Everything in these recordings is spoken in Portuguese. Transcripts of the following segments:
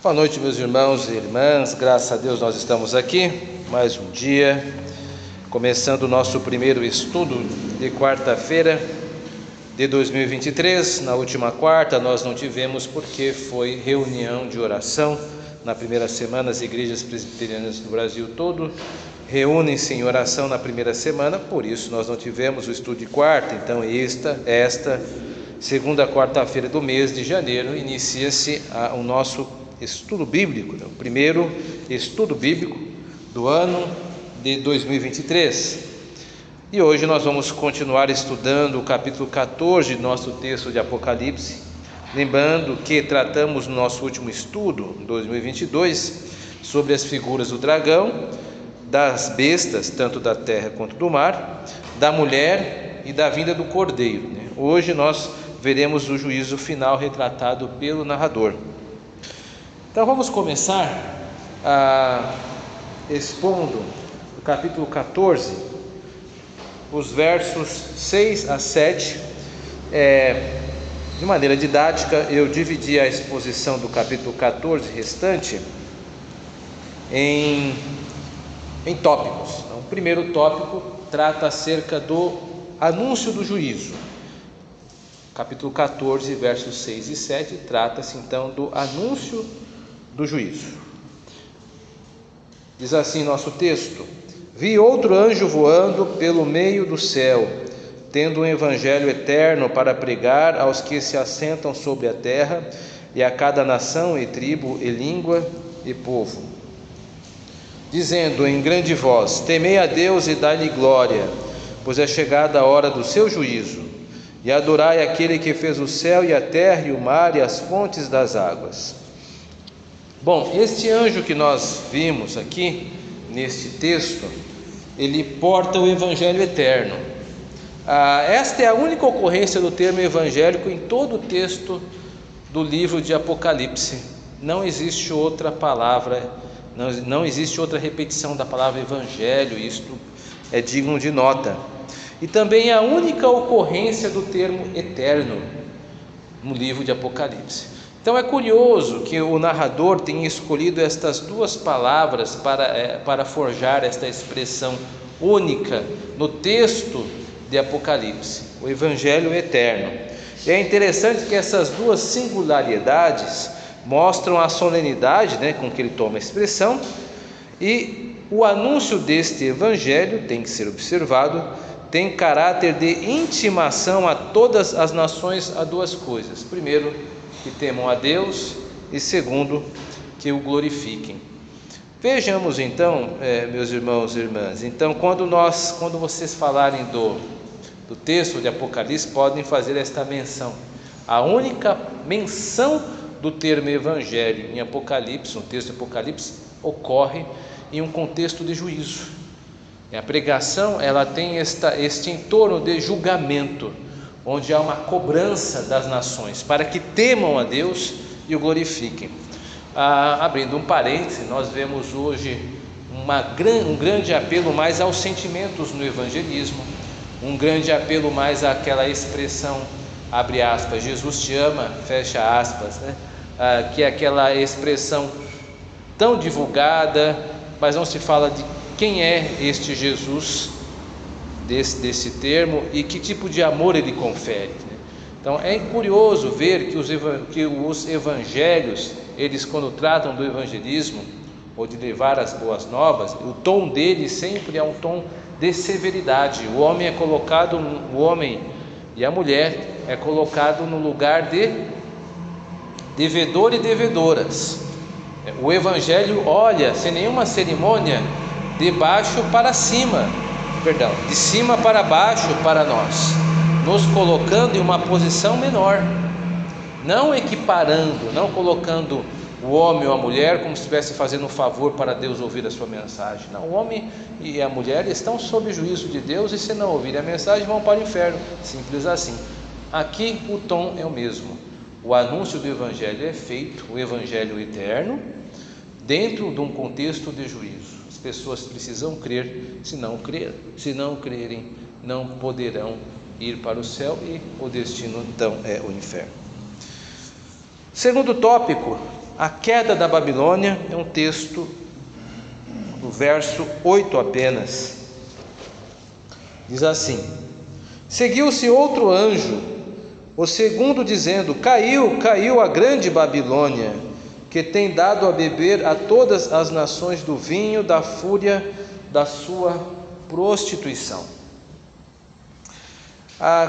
Boa noite, meus irmãos e irmãs, graças a Deus nós estamos aqui, mais um dia, começando o nosso primeiro estudo de quarta-feira de 2023, na última quarta nós não tivemos porque foi reunião de oração, na primeira semana as igrejas presbiterianas do Brasil todo reúnem-se em oração na primeira semana, por isso nós não tivemos o estudo de quarta, então esta segunda quarta-feira do mês de janeiro inicia-se o nosso estudo bíblico, o primeiro estudo bíblico do ano de 2023. E hoje nós vamos continuar estudando o capítulo 14 do nosso texto de Apocalipse, lembrando que tratamos no nosso último estudo, 2022, sobre as figuras do dragão, das bestas, tanto da terra quanto do mar, da mulher e da vinda do cordeiro. Hoje nós veremos o juízo final retratado pelo narrador. Então vamos começar expondo o capítulo 14, os versos 6 a 7. De maneira didática, eu dividi a exposição do capítulo 14 restante em tópicos. Então, o primeiro tópico trata acerca do anúncio do juízo. Capítulo 14, versos 6 e 7, trata-se então do anúncio do juízo. Diz assim nosso texto: Vi outro anjo voando pelo meio do céu, tendo um evangelho eterno para pregar aos que se assentam sobre a terra, e a cada nação e tribo e língua e povo, dizendo em grande voz: Temei a Deus e dai-lhe glória, pois é chegada a hora do seu juízo, e adorai aquele que fez o céu e a terra e o mar e as fontes das águas. Bom, este anjo que nós vimos aqui neste texto, ele porta o evangelho eterno. Esta é a única ocorrência do termo evangélico em todo o texto do livro de Apocalipse. Não existe outra palavra, não existe outra repetição da palavra evangelho. Isto é digno de nota. E também é a única ocorrência do termo eterno no livro de Apocalipse. Então é curioso que o narrador tenha escolhido estas duas palavras para forjar esta expressão única no texto de Apocalipse, o evangelho eterno. E é interessante que essas duas singularidades mostram a solenidade, com que ele toma a expressão, e o anúncio deste evangelho, tem que ser observado, tem caráter de intimação a todas as nações a duas coisas: primeiro, que temam a Deus, e segundo, que o glorifiquem. Vejamos então, meus irmãos e irmãs, então quando vocês falarem do texto de Apocalipse, podem fazer esta menção. A única menção do termo evangelho em Apocalipse, no texto de Apocalipse, ocorre em um contexto de juízo. A pregação, ela tem este entorno de julgamento, onde há uma cobrança das nações para que temam a Deus e o glorifiquem. Abrindo um parêntese, nós vemos hoje um grande apelo mais aos sentimentos no evangelismo, um grande apelo mais àquela expressão, abre aspas, Jesus te ama, fecha aspas, que é aquela expressão tão divulgada, mas não se fala de quem é este Jesus, desse termo, e que tipo de amor ele confere. Então é curioso ver que os evangelhos, eles quando tratam do evangelismo ou de levar as boas novas, o tom deles sempre é um tom de severidade. O homem e a mulher é colocado no lugar de devedor e devedoras. O evangelho olha sem nenhuma cerimônia de cima para baixo para nós, nos colocando em uma posição menor, não equiparando, não colocando o homem ou a mulher como se estivesse fazendo um favor para Deus ouvir a sua mensagem. Não, o homem e a mulher estão sob o juízo de Deus, e se não ouvirem a mensagem vão para o inferno, simples assim. Aqui o tom é o mesmo. O anúncio do evangelho é feito, o evangelho eterno, dentro de um contexto de juízo. As pessoas precisam crer, se não crerem, não poderão ir para o céu, e o destino então é o inferno. Segundo tópico, a queda da Babilônia é um texto do verso 8 apenas. Diz assim: seguiu-se outro anjo, o segundo, dizendo: caiu a grande Babilônia, que tem dado a beber a todas as nações do vinho da fúria da sua prostituição.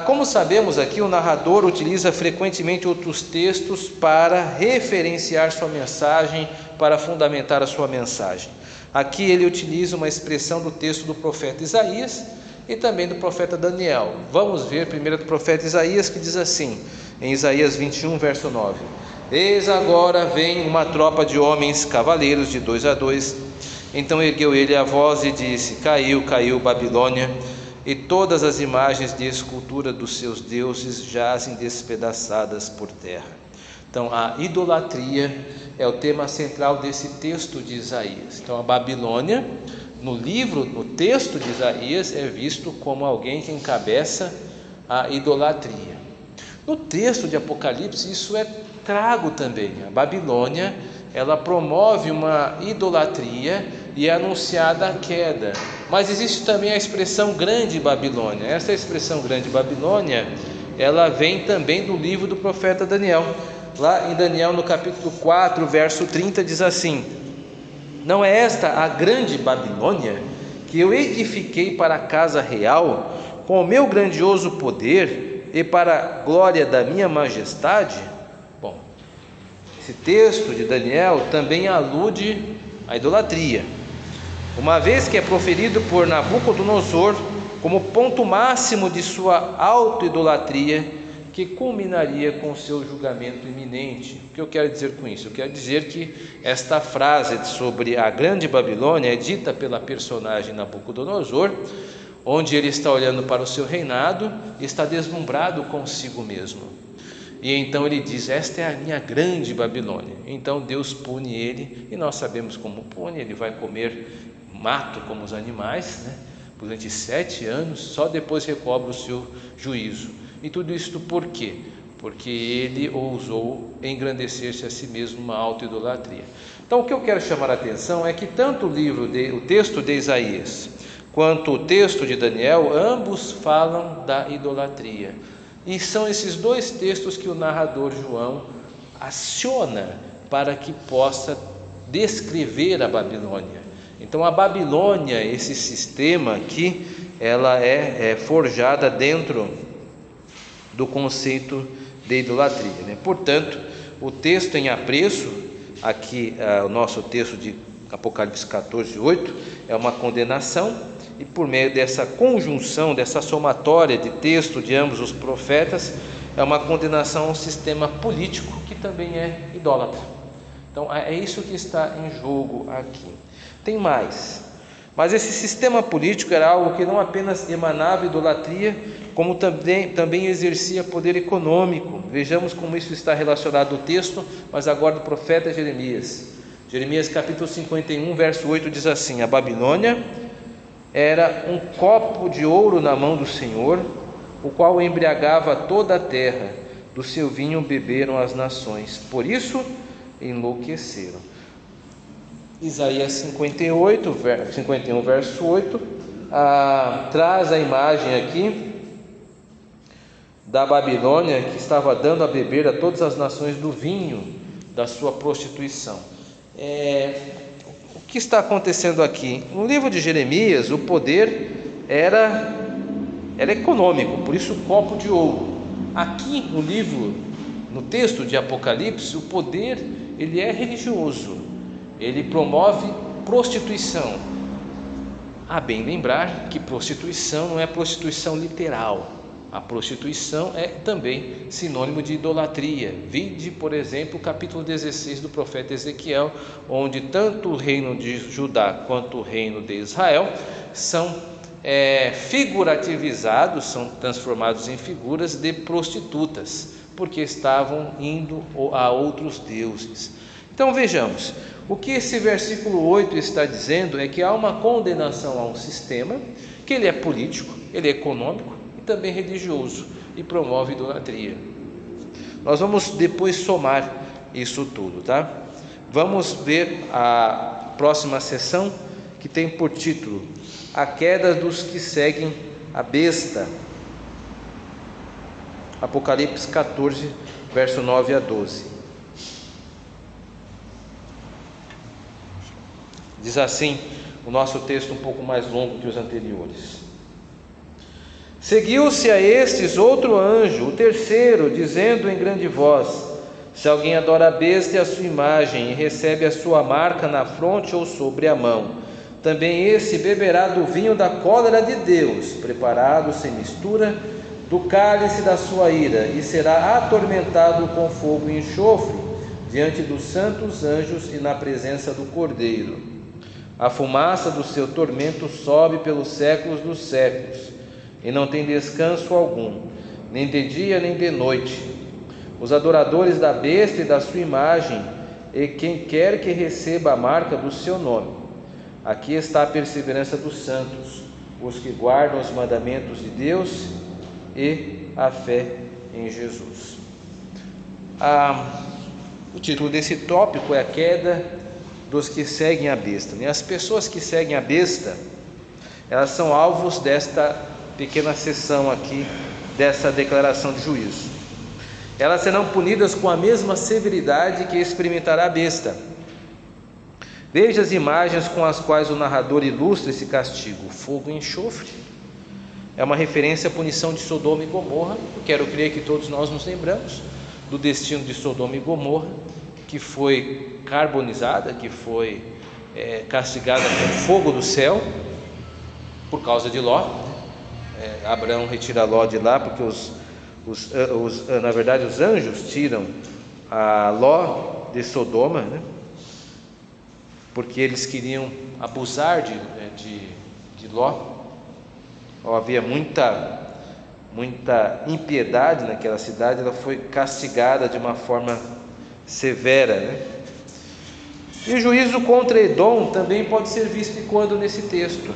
Como sabemos aqui, o narrador utiliza frequentemente outros textos para referenciar sua mensagem, para fundamentar a sua mensagem. Aqui ele utiliza uma expressão do texto do profeta Isaías e também do profeta Daniel. Vamos ver primeiro do profeta Isaías, que diz assim, em Isaías 21, verso 9: eis agora vem uma tropa de homens cavaleiros de 2 a 2. Então ergueu ele a voz e disse: caiu Babilônia, e todas as imagens de escultura dos seus deuses jazem despedaçadas por terra. Então a idolatria é o tema central desse texto de Isaías. Então a Babilônia, no texto de Isaías, é visto como alguém que encabeça a idolatria. No texto de Apocalipse isso é trago também. A Babilônia, ela promove uma idolatria e é anunciada a queda. Mas existe também a expressão grande Babilônia. Essa expressão grande Babilônia, ela vem também do livro do profeta Daniel. Lá em Daniel, no capítulo 4, verso 30, diz assim: não é esta a grande Babilônia, que eu edifiquei para a casa real, com o meu grandioso poder e para a glória da minha majestade? Bom, esse texto de Daniel também alude à idolatria, uma vez que é proferido por Nabucodonosor como ponto máximo de sua auto-idolatria, que culminaria com o seu julgamento iminente. O que eu quero dizer com isso? Eu quero dizer que esta frase sobre a grande Babilônia é dita pela personagem Nabucodonosor, onde ele está olhando para o seu reinado e está deslumbrado consigo mesmo. E então ele diz: esta é a minha grande Babilônia. Então Deus pune ele, e nós sabemos como pune. Ele vai comer mato como os animais, durante 7 anos, só depois recobra o seu juízo. E tudo isso por quê? Porque ele ousou engrandecer-se a si mesmo, uma auto-idolatria. Então o que eu quero chamar a atenção é que tanto o texto de Isaías quanto o texto de Daniel, ambos falam da idolatria. E são esses dois textos que o narrador João aciona para que possa descrever a Babilônia. Então a Babilônia, esse sistema aqui, ela é forjada dentro do conceito de idolatria, Portanto, o texto em apreço, aqui o nosso texto de Apocalipse 14, 8, é uma condenação, e por meio dessa conjunção, dessa somatória de texto de ambos os profetas, é uma condenação a um sistema político que também é idólatra. Então é isso que está em jogo aqui. Tem mais, mas esse sistema político era algo que não apenas emanava idolatria, como também exercia poder econômico. Vejamos como isso está relacionado ao texto, mas agora do profeta Jeremias. Jeremias capítulo 51, verso 8 diz assim: a Babilônia era um copo de ouro na mão do Senhor, o qual embriagava toda a terra, do seu vinho beberam as nações, por isso enlouqueceram. Isaías 51, verso 8, traz a imagem aqui da Babilônia, que estava dando a beber a todas as nações do vinho da sua prostituição. O que está acontecendo aqui? No livro de Jeremias, o poder era econômico, por isso o copo de ouro. Aqui no texto de Apocalipse, o poder ele é religioso, ele promove prostituição. Bem lembrar que prostituição não é prostituição literal. A prostituição é também sinônimo de idolatria. Vide, por exemplo, o capítulo 16 do profeta Ezequiel, onde tanto o reino de Judá quanto o reino de Israel são figurativizados, são transformados em figuras de prostitutas, porque estavam indo a outros deuses. Então vejamos, o que esse versículo 8 está dizendo é que há uma condenação a um sistema, que ele é político, ele é econômico, também religioso, e promove idolatria. Nós vamos depois somar isso tudo, Vamos ver a próxima sessão, que tem por título A Queda dos que Seguem a Besta. Apocalipse 14, verso 9 a 12. Diz assim o nosso texto, um pouco mais longo que os anteriores: Seguiu-se a estes outro anjo, o terceiro, dizendo em grande voz: se alguém adora a besta e a sua imagem, e recebe a sua marca na fronte ou sobre a mão, também esse beberá do vinho da cólera de Deus, preparado sem mistura, do cálice da sua ira, e será atormentado com fogo e enxofre, diante dos santos anjos e na presença do Cordeiro. A fumaça do seu tormento sobe pelos séculos dos séculos, e não tem descanso algum, nem de dia nem de noite. Os adoradores da besta e da sua imagem, e quem quer que receba a marca do seu nome. Aqui está a perseverança dos santos, os que guardam os mandamentos de Deus e a fé em Jesus. O título desse tópico é a queda dos que seguem a besta. E as pessoas que seguem a besta, elas são alvos desta pequena sessão aqui, dessa declaração de juízo. Elas serão punidas com a mesma severidade que experimentará a besta. Veja as imagens com as quais o narrador ilustra esse castigo: fogo e enxofre. É uma referência à punição de Sodoma e Gomorra. Eu quero crer que todos nós nos lembramos do destino de Sodoma e Gomorra, que foi carbonizada, que foi castigada com fogo do céu por causa de Ló. Abraão retira Ló de lá porque na verdade os anjos tiram a Ló de Sodoma, né? Porque eles queriam abusar de Ló. Havia muita impiedade naquela cidade. Ela foi castigada de uma forma severa, né? E o juízo contra Edom também pode ser visto quando nesse texto.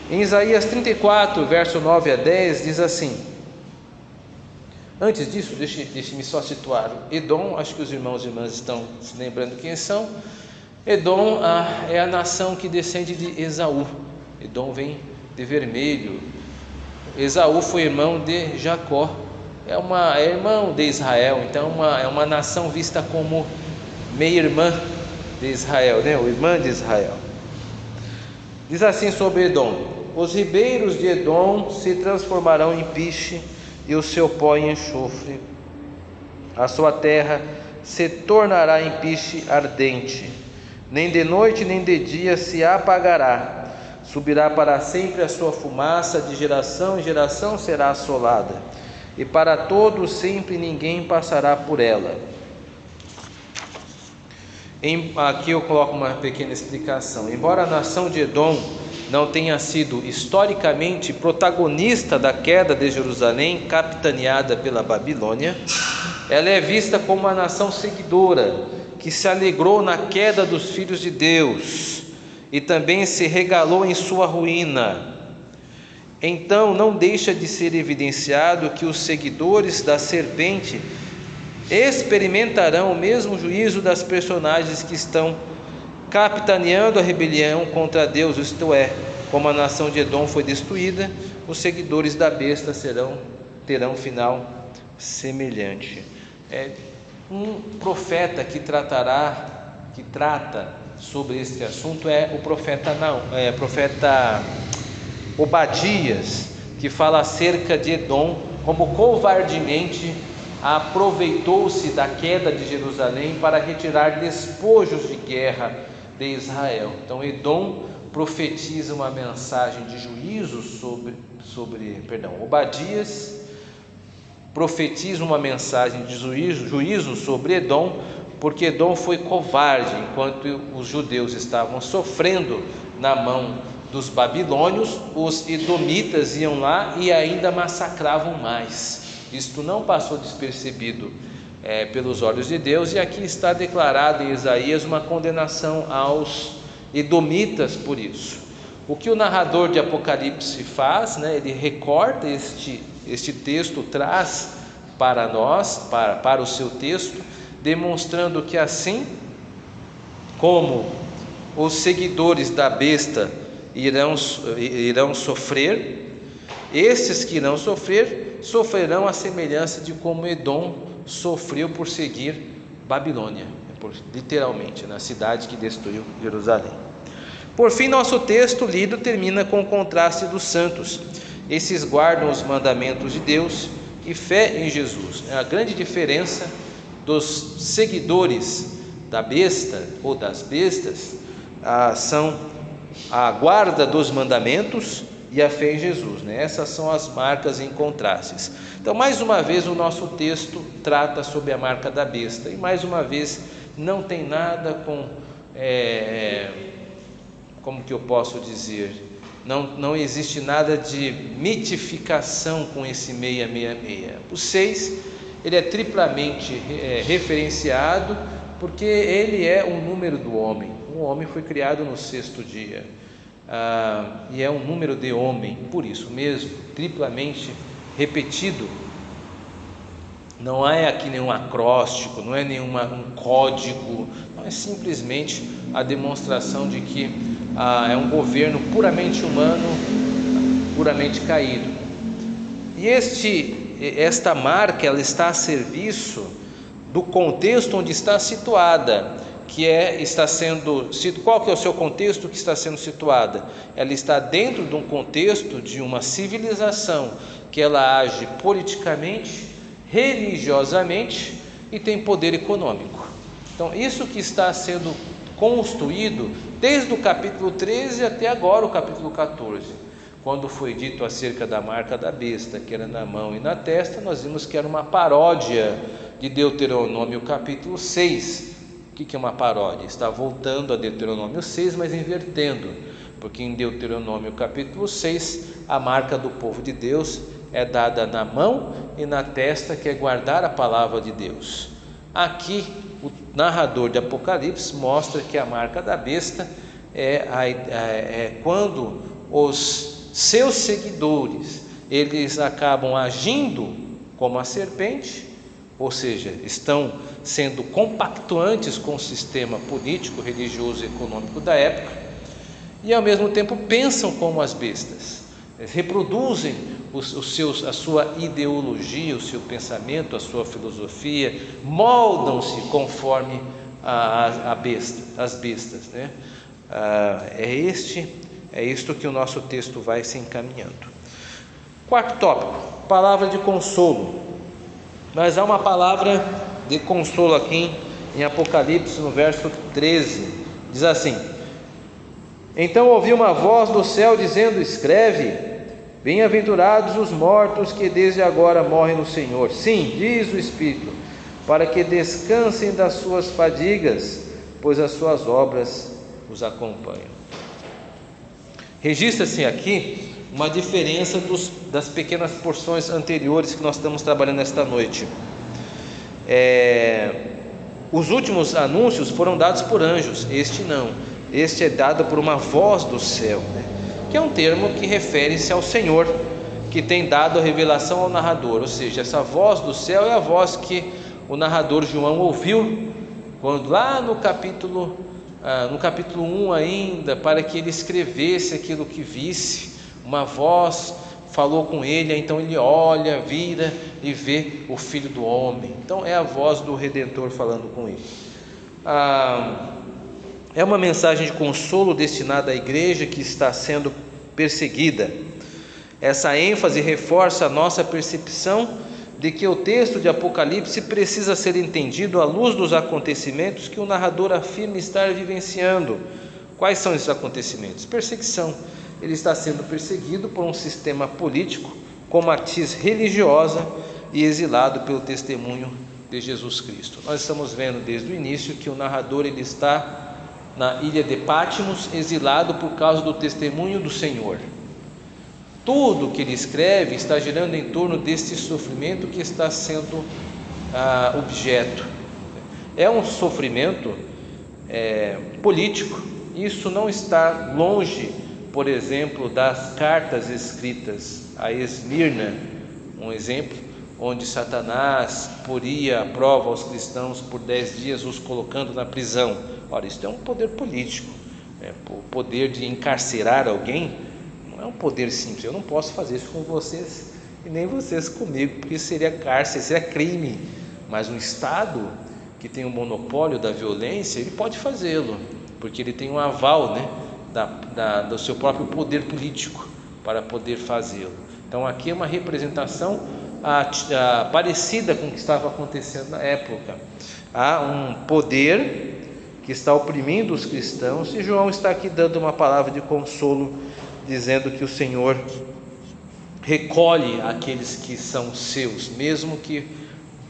Em Isaías 34, verso 9 a 10, diz assim. Antes disso, deixe-me só situar Edom. Acho que os irmãos e irmãs estão se lembrando quem são. Edom é a nação que descende de Esaú. Edom vem de vermelho. Esaú foi irmão de Jacó. É irmão de Israel. Então é uma nação vista como meia-irmã de Israel, né? Ou irmã de Israel. Diz assim sobre Edom: os ribeiros de Edom se transformarão em piche, e o seu pó em enxofre. A sua terra se tornará em piche ardente, nem de noite nem de dia se apagará. Subirá para sempre a sua fumaça, de geração em geração será assolada, e para todo sempre ninguém passará por ela. Aqui eu coloco uma pequena explicação. Embora a nação de Edom não tenha sido historicamente protagonista da queda de Jerusalém, capitaneada pela Babilônia, ela é vista como uma nação seguidora, que se alegrou na queda dos filhos de Deus e também se regalou em sua ruína. Então não deixa de ser evidenciado que os seguidores da serpente experimentarão o mesmo juízo das personagens que estão capitaneando a rebelião contra Deus, isto é, como a nação de Edom foi destruída, os seguidores da besta terão final semelhante. Um profeta que trata sobre este assunto é o profeta Obadias, que fala acerca de Edom, como covardemente aproveitou-se da queda de Jerusalém para retirar despojos de guerra de Israel. Então Edom profetiza uma mensagem de juízo Obadias profetiza uma mensagem de juízo sobre Edom, porque Edom foi covarde enquanto os judeus estavam sofrendo na mão dos babilônios. Os edomitas iam lá e ainda massacravam mais. Isto não passou despercebido pelos olhos de Deus, e aqui está declarado em Isaías uma condenação aos edomitas por isso. O que o narrador de Apocalipse faz, ele recorta este texto, traz para nós, para o seu texto, demonstrando que assim como os seguidores da besta irão sofrer, estes que irão sofrer, sofrerão a semelhança de como Edom sofreu por seguir Babilônia, literalmente, na cidade que destruiu Jerusalém. Por fim, nosso texto lido termina com o contraste dos santos. Esses guardam os mandamentos de Deus e fé em Jesus. A grande diferença dos seguidores da besta ou das bestas são a guarda dos mandamentos e a fé em Jesus, né? Essas são as marcas em contrastes. Então, mais uma vez, o nosso texto trata sobre a marca da besta, e mais uma vez não tem nada com, como que eu posso dizer, não existe nada de mitificação com esse 666. O 6, ele é triplamente referenciado, porque ele é o número do homem. O homem foi criado no 6º dia, e é um número de homem, por isso mesmo, triplamente repetido. Não é aqui nenhum acróstico, não é um código, não, é simplesmente a demonstração de que é um governo puramente humano, puramente caído. E esta marca, ela está a serviço do contexto onde está situada, qual que é o seu contexto que está sendo situada? Ela está dentro de um contexto de uma civilização que ela age politicamente, religiosamente e tem poder econômico. Então, isso que está sendo construído desde o capítulo 13 até agora o capítulo 14, quando foi dito acerca da marca da besta, que era na mão e na testa, nós vimos que era uma paródia de Deuteronômio capítulo 6. O que é uma paródia? Está voltando a Deuteronômio 6, mas invertendo, porque em Deuteronômio capítulo 6, a marca do povo de Deus é dada na mão e na testa, que é guardar a palavra de Deus. Aqui, o narrador de Apocalipse mostra que a marca da besta é quando os seus seguidores, eles acabam agindo como a serpente, ou seja, estão sendo compactuantes com o sistema político, religioso e econômico da época, e ao mesmo tempo pensam como as bestas. Eles reproduzem a sua ideologia, o seu pensamento, a sua filosofia, moldam-se conforme as bestas, né? É isto que o nosso texto vai se encaminhando. Quarto tópico, palavra de consolo. Mas há uma palavra de consolo aqui em Apocalipse, no verso 13, diz assim: então ouvi uma voz do céu dizendo: escreve, bem-aventurados os mortos que desde agora morrem no Senhor. Sim, diz o Espírito, para que descansem das suas fadigas, pois as suas obras os acompanham. Registra-se aqui uma diferença das pequenas porções anteriores que nós estamos trabalhando esta noite. Os últimos anúncios foram dados por anjos, este não. Este é dado por uma voz do céu, né? Que é um termo que refere-se ao Senhor, que tem dado a revelação ao narrador. Ou seja, essa voz do céu é a voz que o narrador João ouviu quando lá no capítulo 1 ainda, para que ele escrevesse aquilo que visse. Uma voz falou com ele, então ele olha, vira e vê o Filho do Homem. Então é a voz do Redentor falando com ele. É uma mensagem de consolo destinada à igreja que está sendo perseguida. Essa ênfase reforça a nossa percepção de que o texto de Apocalipse precisa ser entendido à luz dos acontecimentos que o narrador afirma estar vivenciando. Quais são esses acontecimentos? Perseguição. Ele está sendo perseguido por um sistema político com matiz religiosa e exilado pelo testemunho de Jesus Cristo. Nós estamos vendo desde o início que o narrador ele está na ilha de Patmos, exilado por causa do testemunho do Senhor. Tudo que ele escreve está girando em torno deste sofrimento que está sendo objeto. É um sofrimento político. Isso não está longe, por exemplo, das cartas escritas a Esmirna, um exemplo, onde Satanás poria a prova aos cristãos por 10 dias, os colocando na prisão. Ora, isso é um poder político. O poder de encarcerar alguém não é um poder simples. Eu não posso fazer isso com vocês e nem vocês comigo, porque isso seria cárcere, seria crime. Mas um Estado que tem um monopólio da violência, ele pode fazê-lo, porque ele tem um aval, do seu próprio poder político para poder fazê-lo. Então aqui é uma representação parecida com o que estava acontecendo na época. Há um poder que está oprimindo os cristãos, e João está aqui dando uma palavra de consolo, dizendo que o Senhor recolhe aqueles que são seus, mesmo que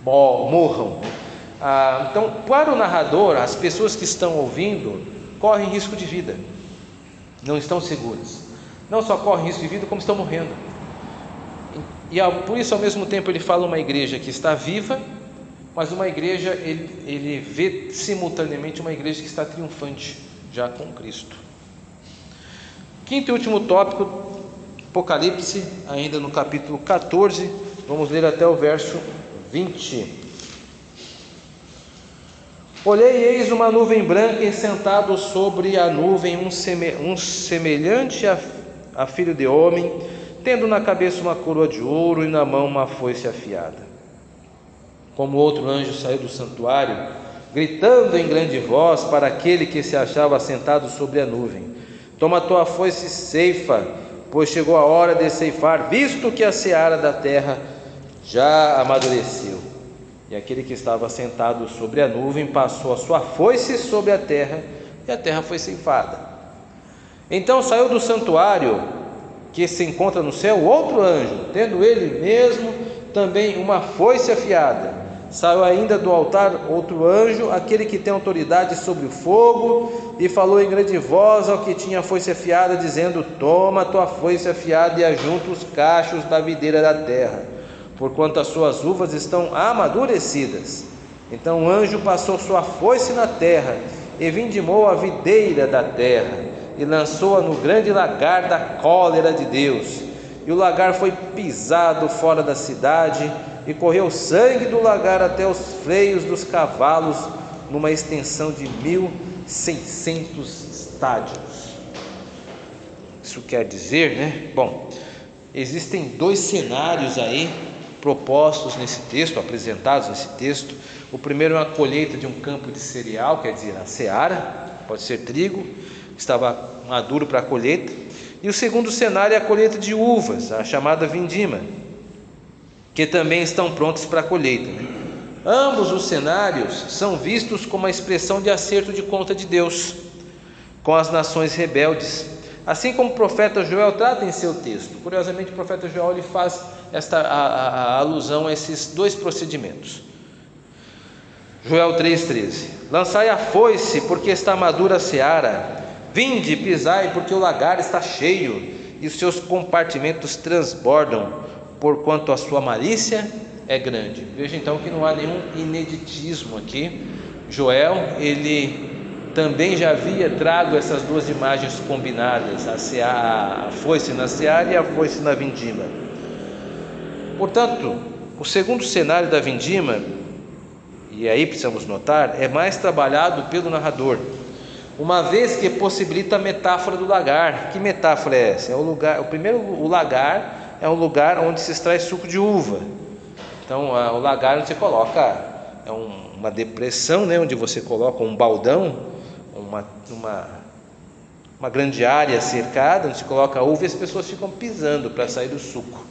morram. Então, para o narrador, as pessoas que estão ouvindo correm risco de vida, não estão seguras. Não só correm risco de vida, como estão morrendo. E por isso, ao mesmo tempo, ele fala uma igreja que está viva, mas uma igreja, ele vê simultaneamente uma igreja que está triunfante, já com Cristo. Quinto e último tópico, Apocalipse, ainda no capítulo 14, vamos ler até o verso 20. Olhei e eis uma nuvem branca, e sentado sobre a nuvem um semelhante a filho de homem, tendo na cabeça uma coroa de ouro e na mão uma foice afiada. Como outro anjo saiu do santuário, gritando em grande voz para aquele que se achava sentado sobre a nuvem: toma a tua foice e ceifa, pois chegou a hora de ceifar, visto que a seara da terra já amadureceu. E aquele que estava sentado sobre a nuvem passou a sua foice sobre a terra, e a terra foi ceifada. Então saiu do santuário que se encontra no céu outro anjo, tendo ele mesmo também uma foice afiada. Saiu ainda do altar outro anjo, aquele que tem autoridade sobre o fogo, e falou em grande voz ao que tinha a foice afiada, dizendo: toma a tua foice afiada e ajunta os cachos da videira da terra, porquanto as suas uvas estão amadurecidas. Então o anjo passou sua foice na terra, e vindimou a videira da terra, e lançou-a no grande lagar da cólera de Deus. E o lagar foi pisado fora da cidade, e correu sangue do lagar até os freios dos cavalos, numa extensão de 1.600 estádios. Isso quer dizer, Bom, existem dois cenários aí propostos nesse texto, apresentados nesse texto. O primeiro é uma colheita de um campo de cereal, quer dizer, a seara, pode ser trigo, estava maduro para a colheita. E o segundo cenário é a colheita de uvas, a chamada vindima, que também estão prontos para a colheita. Ambos os cenários são vistos como a expressão de acerto de conta de Deus com as nações rebeldes, assim como o profeta Joel trata em seu texto. Curiosamente, o profeta Joel ele faz a alusão a esses dois procedimentos. Joel 3,13: lançai a foice, porque está madura a seara, vinde, pisai, porque o lagar está cheio, e os seus compartimentos transbordam, porquanto a sua malícia é grande. Veja então que não há nenhum ineditismo aqui. Joel, ele também já havia trago essas duas imagens combinadas, a foice na seara e a foice na vindima. Portanto, o segundo cenário da vindima, e aí precisamos notar, é mais trabalhado pelo narrador, uma vez que possibilita a metáfora do lagar. Que metáfora é essa? O lagar é um lugar onde se extrai suco de uva. Então, o lagar onde você coloca, uma depressão, onde você coloca um baldão, uma grande área cercada, onde se coloca a uva e as pessoas ficam pisando para sair do suco.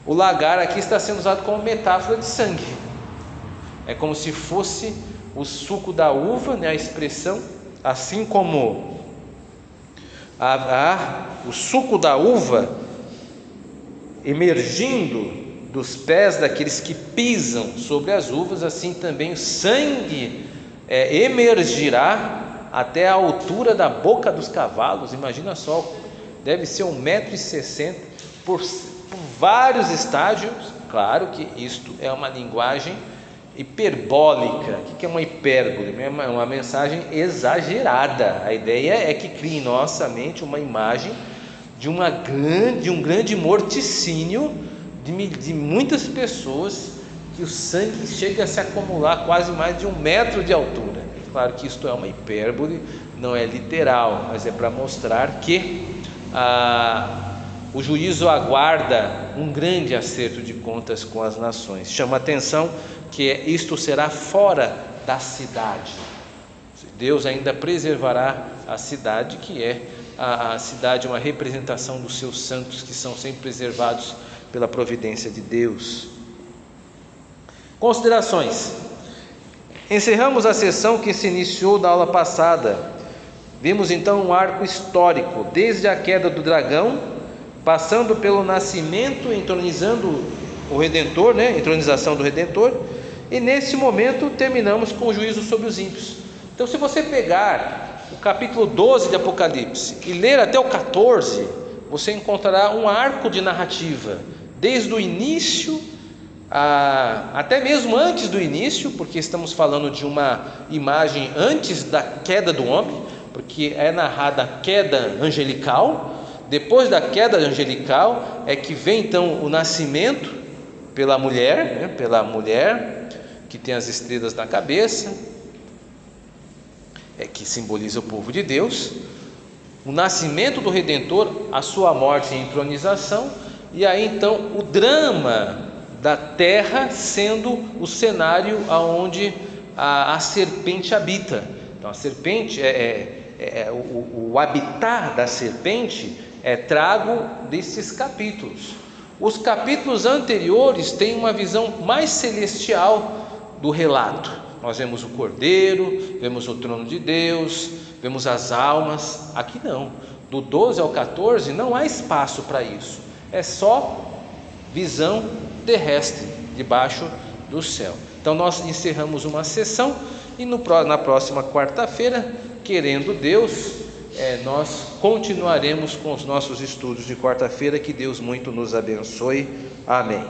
O lagar aqui está sendo usado como metáfora de sangue. É como se fosse o suco da uva, a expressão, assim como o suco da uva emergindo dos pés daqueles que pisam sobre as uvas, assim também o sangue emergirá até a altura da boca dos cavalos. Imagina só, deve ser 1,60 m por vários estágios. Claro que isto é uma linguagem hiperbólica. O que é uma hipérbole? É uma mensagem exagerada. A ideia é que crie em nossa mente uma imagem de um grande morticínio de muitas pessoas que o sangue chega a se acumular quase mais de 1 metro de altura. Claro que isto é uma hipérbole, não é literal, mas é para mostrar que o juízo aguarda um grande acerto de contas com as nações. Chama a atenção que isto será fora da cidade. Deus ainda preservará a cidade, que é a cidade, uma representação dos seus santos, que são sempre preservados pela providência de Deus. Considerações. Encerramos a sessão que se iniciou na aula passada. Vimos então um arco histórico, desde a queda do dragão, passando pelo nascimento, entronizando o Redentor, entronização do Redentor, e nesse momento terminamos com o juízo sobre os ímpios. Então, se você pegar o capítulo 12 de Apocalipse e ler até o 14, você encontrará um arco de narrativa, desde o início, até mesmo antes do início, porque estamos falando de uma imagem antes da queda do homem, porque é narrada a queda angelical. Depois da queda angelical é que vem então o nascimento pela mulher, que tem as estrelas na cabeça, que simboliza o povo de Deus, o nascimento do Redentor, a sua morte e entronização, e aí então o drama da terra sendo o cenário aonde a serpente habita. Então a serpente o habitar da serpente é trago desses capítulos. Os capítulos anteriores têm uma visão mais celestial do relato. Nós vemos o Cordeiro, vemos o trono de Deus, vemos as almas. Aqui não, do 12 ao 14 não há espaço para isso, é só visão terrestre, debaixo do céu. Então nós encerramos uma sessão e na próxima quarta-feira, querendo Deus, nós continuaremos com os nossos estudos de quarta-feira. Que Deus muito nos abençoe. Amém.